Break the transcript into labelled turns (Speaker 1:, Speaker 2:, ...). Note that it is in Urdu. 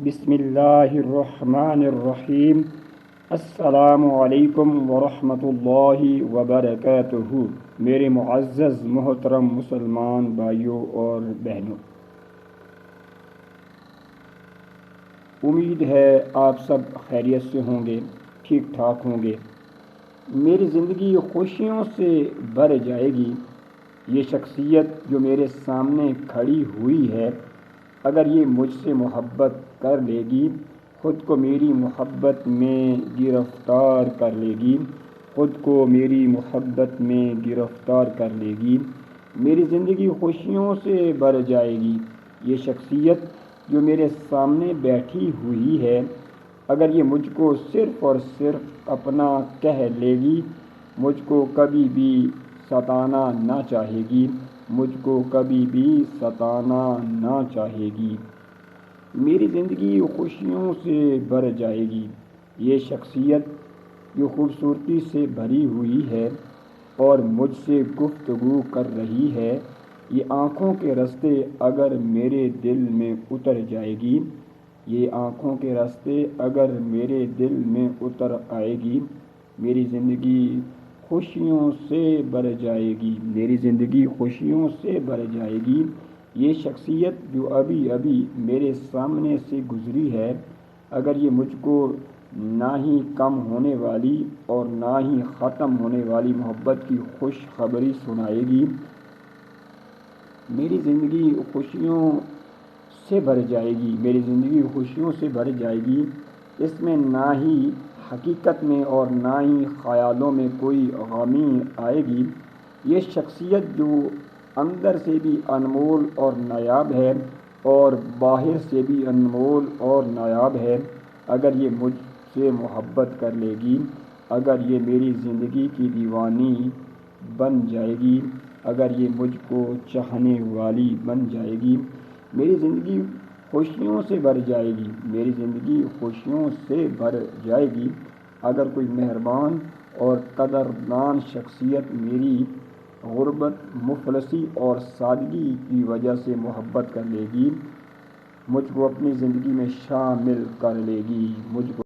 Speaker 1: بسم اللہ الرحمن الرحیم۔ السلام علیکم ورحمۃ اللہ وبرکاتہ۔ میرے معزز محترم مسلمان بھائیوں اور بہنوں، امید ہے آپ سب خیریت سے ہوں گے، ٹھیک ٹھاک ہوں گے۔ میری زندگی خوشیوں سے بھر جائے گی۔ یہ شخصیت جو میرے سامنے کھڑی ہوئی ہے، اگر یہ مجھ سے محبت کر لے گی، خود کو میری محبت میں گرفتار کر لے گی، خود کو میری محبت میں گرفتار کر لے گی، میری زندگی خوشیوں سے بھر جائے گی۔ یہ شخصیت جو میرے سامنے بیٹھی ہوئی ہے، اگر یہ مجھ کو صرف اور صرف اپنا کہہ لے گی، مجھ کو کبھی بھی ستانا نہ چاہے گی، مجھ کو کبھی بھی ستانا نہ چاہے گی، میری زندگی خوشیوں سے بھر جائے گی۔ یہ شخصیت جو خوبصورتی سے بھری ہوئی ہے اور مجھ سے گفتگو کر رہی ہے، یہ آنکھوں کے رستے اگر میرے دل میں اتر جائے گی، یہ آنکھوں کے رستے اگر میرے دل میں اتر آئے گی، میری زندگی خوشیوں سے بھر جائے گی، میری زندگی خوشیوں سے بھر جائے گی۔ یہ شخصیت جو ابھی میرے سامنے سے گزری ہے، اگر یہ مجھ کو نہ ہی کم ہونے والی اور نہ ہی ختم ہونے والی محبت کی خوش خبری سنائے گی، میری زندگی خوشیوں سے بھر جائے گی، میری زندگی خوشیوں سے بھر جائے گی۔ اس میں نہ ہی حقیقت میں اور نہ ہی خیالوں میں کوئی غمی آئے گی۔ یہ شخصیت جو اندر سے بھی انمول اور نایاب ہے اور باہر سے بھی انمول اور نایاب ہے، اگر یہ مجھ سے محبت کر لے گی، اگر یہ میری زندگی کی دیوانی بن جائے گی، اگر یہ مجھ کو چاہنے والی بن جائے گی، میری زندگی خوشیوں سے بھر جائے گی، میری زندگی خوشیوں سے بھر جائے گی۔ اگر کوئی مہربان اور قدردان شخصیت میری غربت، مفلسی اور سادگی کی وجہ سے محبت کر لے گی، مجھ کو اپنی زندگی میں شامل کر لے گی، مجھ کو